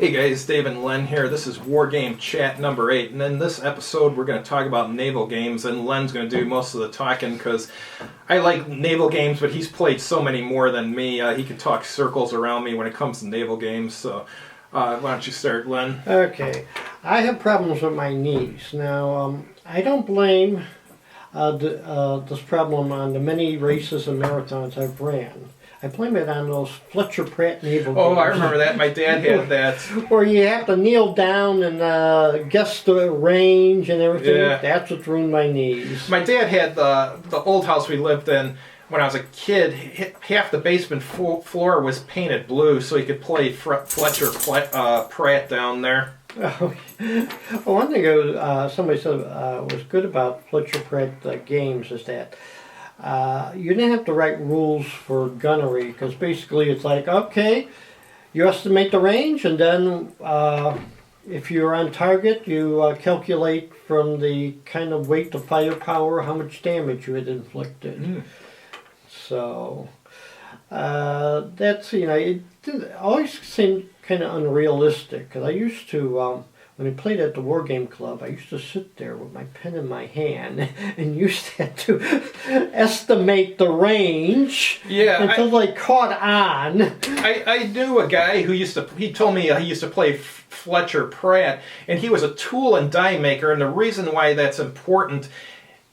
Hey guys, Dave and Len here. This is Wargame Chat number 8, and in this episode we're going to talk about naval games, and Len's going to do most of the talking because I like naval games, but he's played so many more than me. He can talk circles around me when it comes to naval games, so why don't you start, Len? Okay, I have problems with my knees. Now, I don't blame this problem on the many races and marathons I've ran. I blame it on those Fletcher Pratt naval games. Oh, I remember that. My dad had that. Where you have to kneel down and guess the range and everything. Yeah. That's what ruined my knees. My dad had the old house we lived in when I was a kid. Half the basement floor was painted blue so he could play Fletcher Pratt down there. Oh, well, one thing somebody said was good about Fletcher Pratt games is that you didn't have to write rules for gunnery, because basically it's like, okay, you estimate the range, and then if you're on target, you calculate from the kind of weight to firepower how much damage you had inflicted. So that's, it always seemed kind of unrealistic, because I used to, when I played at the Wargame Club, I used to sit there with my pen in my hand and used to estimate the range until I caught on. I knew a guy who he told me he used to play Fletcher Pratt, and he was a tool and die maker, and the reason why that's important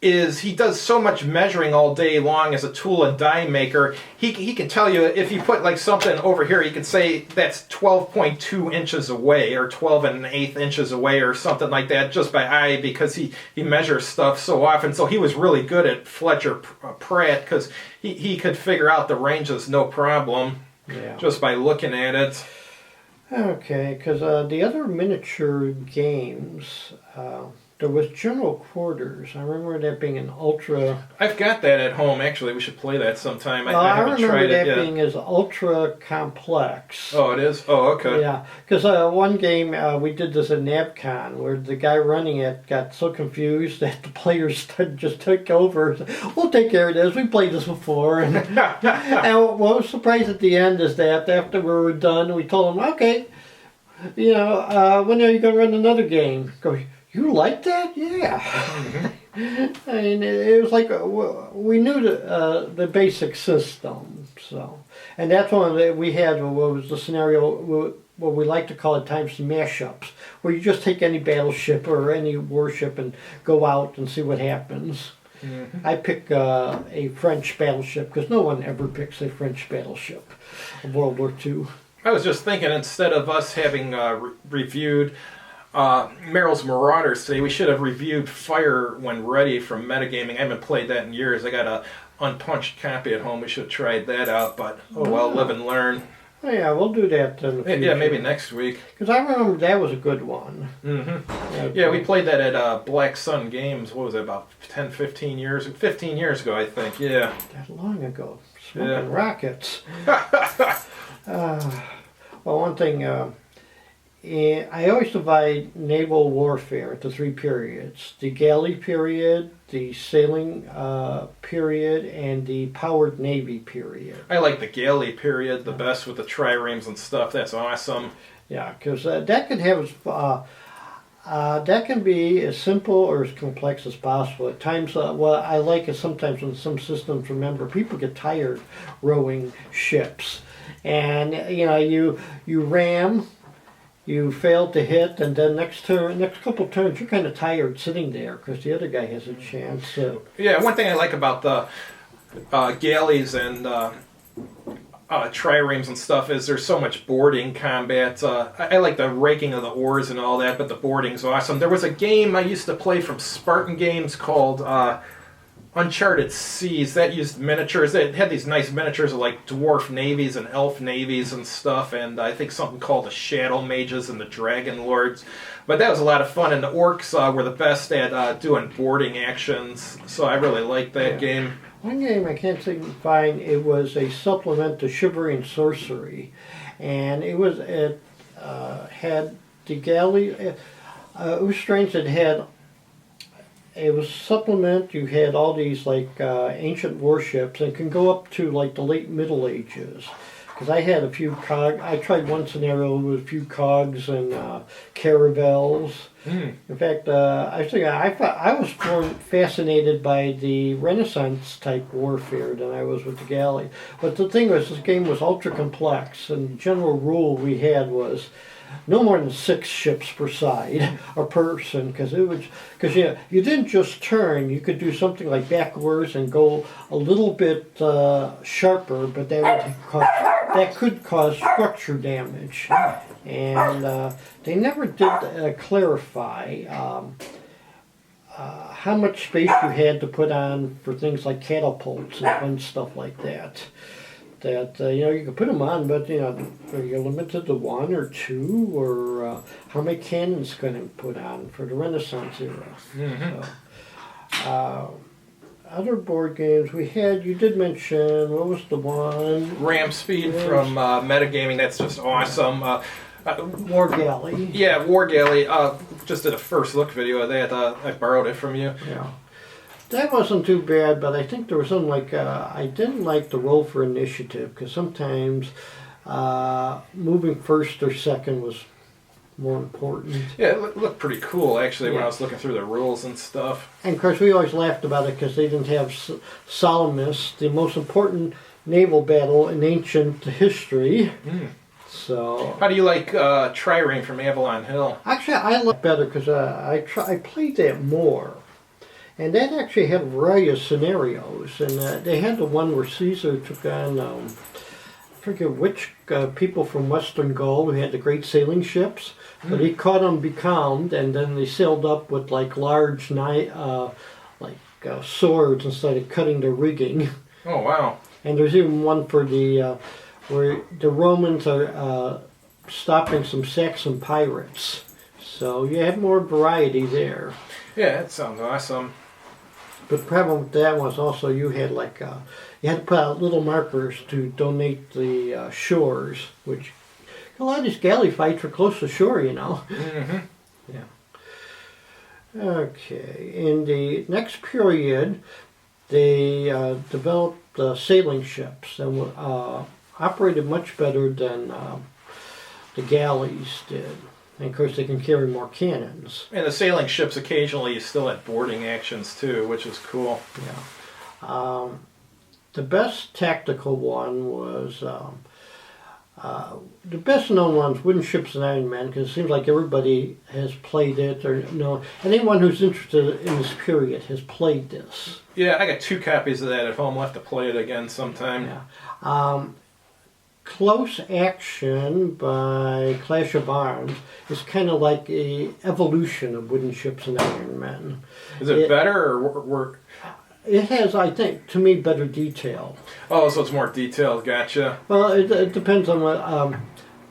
is he does so much measuring all day long as a tool and die maker. He can tell you if you put like something over here, he can say that's 12.2 inches away or 12 1/8 inches away or something like that just by eye, because he measures stuff so often. So he was really good at Fletcher Pratt because he could figure out the ranges no problem just by looking at it. Okay, because the other miniature games, there was General Quarters. I remember that being an ultra... I've got that at home, actually. We should play that sometime. I haven't remember tried it yet. Being as ultra complex. Oh, it is? Oh, okay. Yeah, because one game we did this at NavCon where the guy running it got so confused that the players just took over. We'll take care of this. We played this before. And, and what was surprised at the end is that after we were done, we told him, okay, when are you going to run another game? Go, you like that? Yeah. I mean, it was like we knew the basic system. So, and that's one that we had. What was the scenario? What we like to call at times mashups, where you just take any battleship or any warship and go out and see what happens. I pick a French battleship because no one ever picks a French battleship of World War II. I was just thinking, instead of us having reviewed Merrill's Marauders today, we should have reviewed Fire When Ready from Metagaming. I haven't played that in years. I got a unpunched copy at home. We should have tried that out, but live and learn. Oh yeah, we'll do that in the future. Yeah, maybe next week. Because I remember that was a good one. Yeah, we played that at Black Sun Games. What was it, about 15 years ago, I think. Yeah. That long ago. Smoking rockets. Well, one thing... I always divide naval warfare into 3 periods: the galley period, the sailing period, and the powered navy period. I like the galley period the best with the triremes and stuff. That's awesome. Yeah, because that can have that can be as simple or as complex as possible. At times, what I like is sometimes when some systems, remember, people get tired rowing ships, and you ram. You failed to hit, and then next couple of turns, you're kind of tired sitting there because the other guy has a chance. Yeah, one thing I like about the galleys and triremes and stuff is there's so much boarding combat. I like the raking of the oars and all that, but the boarding's awesome. There was a game I used to play from Spartan Games called Uncharted Seas that used miniatures. It had these nice miniatures of like dwarf navies and elf navies and stuff, and I think something called the Shadow Mages and the Dragon Lords. But that was a lot of fun, and the orcs were the best at doing boarding actions, so I really liked that game. One game I can't seem to find, it was a supplement to Chivalry and Sorcery, and it had the galley. It was strange. It was supplement. You had all these like ancient warships, and can go up to like the late Middle Ages, because I had a few I tried one scenario with a few cogs and caravels. In fact, I was more fascinated by the Renaissance type warfare than I was with the galley. But the thing was, this game was ultra complex, and the general rule we had was no more than 6 ships per side or person, because you didn't just turn. You could do something like backwards and go a little bit sharper, but that could cause structure damage. And they never did clarify how much space you had to put on for things like catapults and fun stuff like that. That you could put them on, but are you limited to 1 or 2, or how many cannons can you put on for the Renaissance era? So, other board games we had, you did mention, what was the one? Ram Speed from Metagaming. That's just awesome. War Galley. Yeah, War Galley. Just did a first look video of that. I borrowed it from you. Yeah. That wasn't too bad, but I think there was something like, I didn't like the roll for initiative, because sometimes moving first or second was more important. Yeah, it looked pretty cool, actually, when I was looking through the rules and stuff. And, of course, we always laughed about it because they didn't have Salamis, the most important naval battle in ancient history. So, how do you like Trireme from Avalon Hill? Actually, I like better because I played that more. And that actually had a variety of scenarios. And they had the one where Caesar took on, I forget which people from Western Gaul who had the great sailing ships. But he caught them becalmed, and then they sailed up with like large swords and started cutting the rigging. Oh, wow. And there's even one for the where the Romans are stopping some Saxon pirates. So you had more variety there. Yeah, that sounds awesome. But the problem with that was also you had you had to put out little markers to donate the shores, which a lot of these galley fights were close to shore, Mm-hmm. Yeah. Okay. In the next period, they developed sailing ships and operated much better than the galleys did. And of course, they can carry more cannons. And the sailing ships occasionally still had boarding actions too, which is cool. Yeah. The best tactical one was the best known one's Wooden Ships and Iron Men, because it seems like everybody has played it, or anyone who's interested in this period has played this. Yeah, I got 2 copies of that at home. I'll have to play it again sometime. Yeah. Close Action by Clash of Arms is kind of like a evolution of Wooden Ships and Iron Men. Is it better or It has, I think, to me, better detail. Oh, so it's more detailed. Gotcha. Well, it depends on what.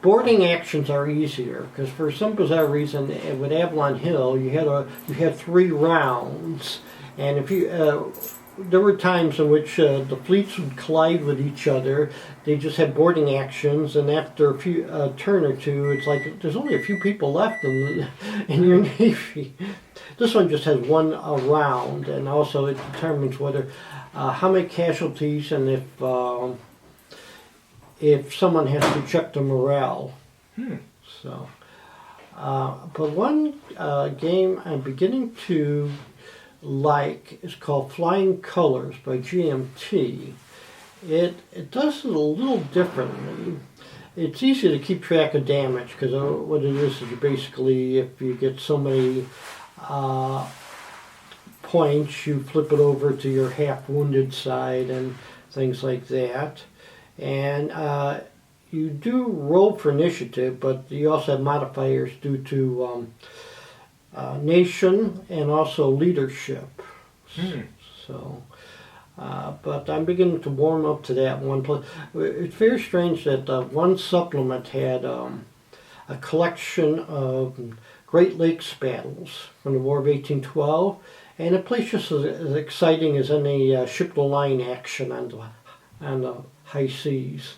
Boarding actions are easier because for some bizarre reason, with Avalon Hill, you had 3 rounds, and if you there were times in which the fleets would collide with each other. They just had boarding actions, and after a turn or two, it's like there's only a few people left in your navy. This one just has 1 round, and also it determines whether how many casualties and if someone has to check the morale. So, but one game I'm beginning to like is called Flying Colors by GMT. It does it a little differently. It's easy to keep track of damage because what it is you basically, if you get so many points, you flip it over to your half-wounded side and things like that. And you do roll for initiative, but you also have modifiers due to nation and also leadership. So, but I'm beginning to warm up to that one. It's very strange that one supplement had a collection of Great Lakes battles from the War of 1812, and it plays just as exciting as any ship-to-line action on the high seas.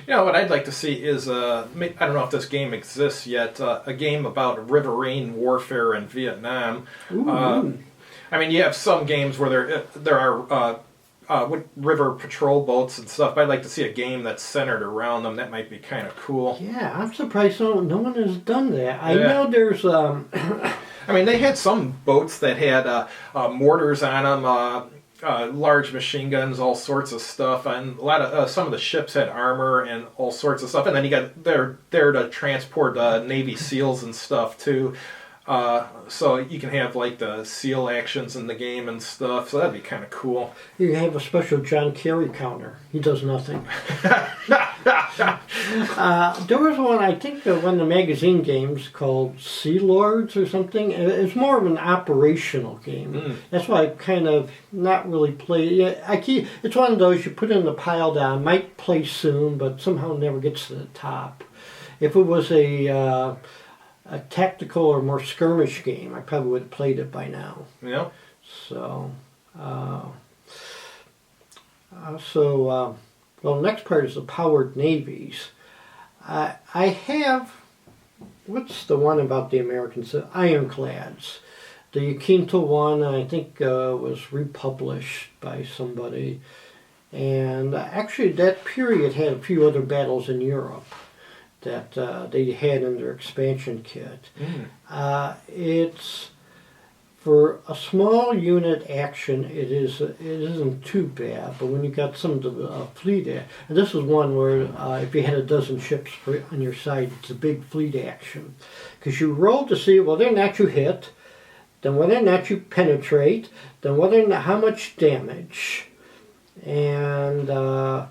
You know, what I'd like to see is, I don't know if this game exists yet, a game about riverine warfare in Vietnam. I mean, you have some games where there are with river patrol boats and stuff. I'd like to see a game that's centered around them. That might be kind of cool. Yeah, I'm surprised no one has done that. I Yeah. know there's I mean, they had some boats that had mortars on them, large machine guns, all sorts of stuff, and a lot of some of the ships had armor and all sorts of stuff. And then you got they're there to transport Navy SEALs and stuff too. So you can have like the SEAL actions in the game and stuff. So that'd be kind of cool. You have a special John Kerry counter. He does nothing. There was one, I think, one of the magazine games called Sea Lords or something. It's more of an operational game. That's why I kind of not really play. Yeah, it's one of those you put in the pile down, might play soon, but somehow never gets to the top. If it was a tactical or more skirmish game, I probably would have played it by now. Yeah. So, well, the next part is the powered navies. I have, what's the one about the Americans? Ironclads. The Quinto one, I think, was republished by somebody. And actually, that period had a few other battles in Europe that they had in their expansion kit. It's for a small unit action. It isn't too bad, but when you got some of the fleet, and this is one where if you had a dozen ships on your side, it's a big fleet action, because you roll to see whether or not you hit, then whether or not you penetrate, then whether or not how much damage, and a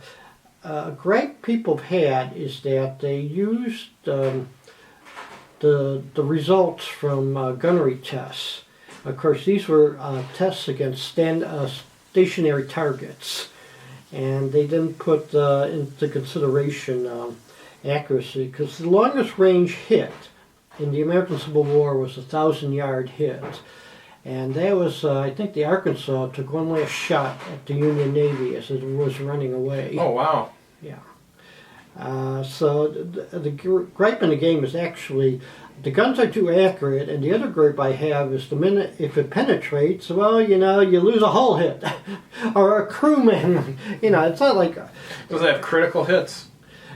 gripe people have had is that they used the results from gunnery tests. Of course, these were tests against stationary targets, and they didn't put into consideration accuracy, because the longest range hit in the American Civil War was a 1,000-yard hit. And that was, I think the Arkansas took one last shot at the Union Navy as it was running away. Oh, wow. Yeah. So the gripe in the game is actually the guns are too accurate, and the other gripe I have is the minute if it penetrates, well, you lose a hull hit or a crewman. It's not like. Does it have critical hits?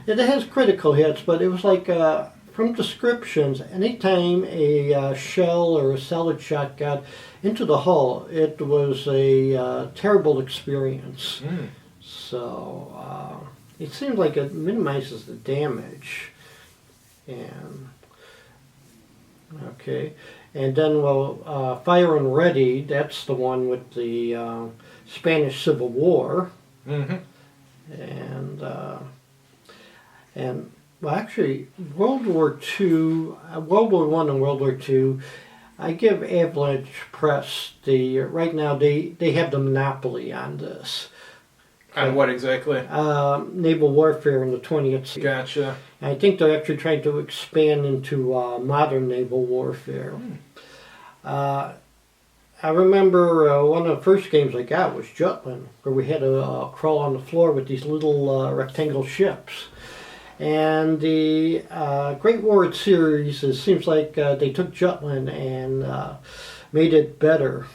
It has critical hits, but it was like from descriptions, anytime a shell or a solid shot got into the hull, it was a terrible experience. So it seems like it minimizes the damage. And okay, and then Fire and Ready. That's the one with the Spanish Civil War. And well, actually, World War II, World War I and World War II, I give Avalanche Press right now they have the monopoly on this. On what exactly? Naval warfare in the 20th century. Gotcha. I think they're actually trying to expand into modern naval warfare. I remember one of the first games I got was Jutland, where we had to crawl on the floor with these little rectangle ships. And the Great War series, it seems like they took Jutland and made it better.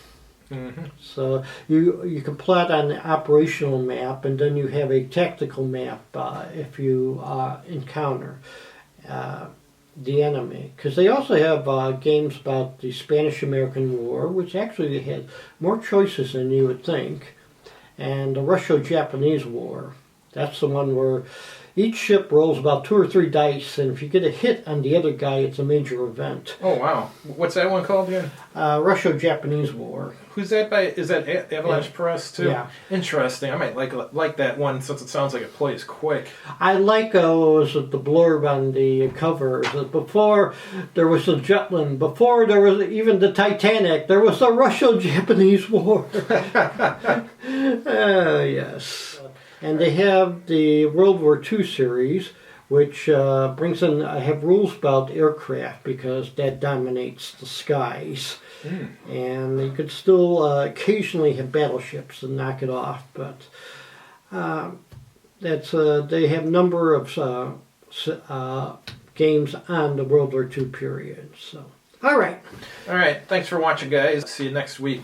So you can plot on the operational map, and then you have a tactical map if you encounter the enemy. Because they also have games about the Spanish-American War, which actually had more choices than you would think, and the Russo-Japanese War. That's the one where each ship rolls about 2 or 3 dice, and if you get a hit on the other guy, it's a major event. Oh, wow. What's that one called again? Russo-Japanese War. Who's that by? Is that Avalanche Press, too? Yeah. Interesting. I might like that one, since it sounds like it plays quick. I like the blurb on the cover. That before there was the Jutland, before there was even the Titanic, there was the Russo-Japanese War. Yes. And they have the World War II series, which brings in, I have rules about aircraft, because that dominates the skies. And you could still occasionally have battleships and knock it off, but they have a number of games on the World War II period. So, all right. All right. Thanks for watching, guys. See you next week.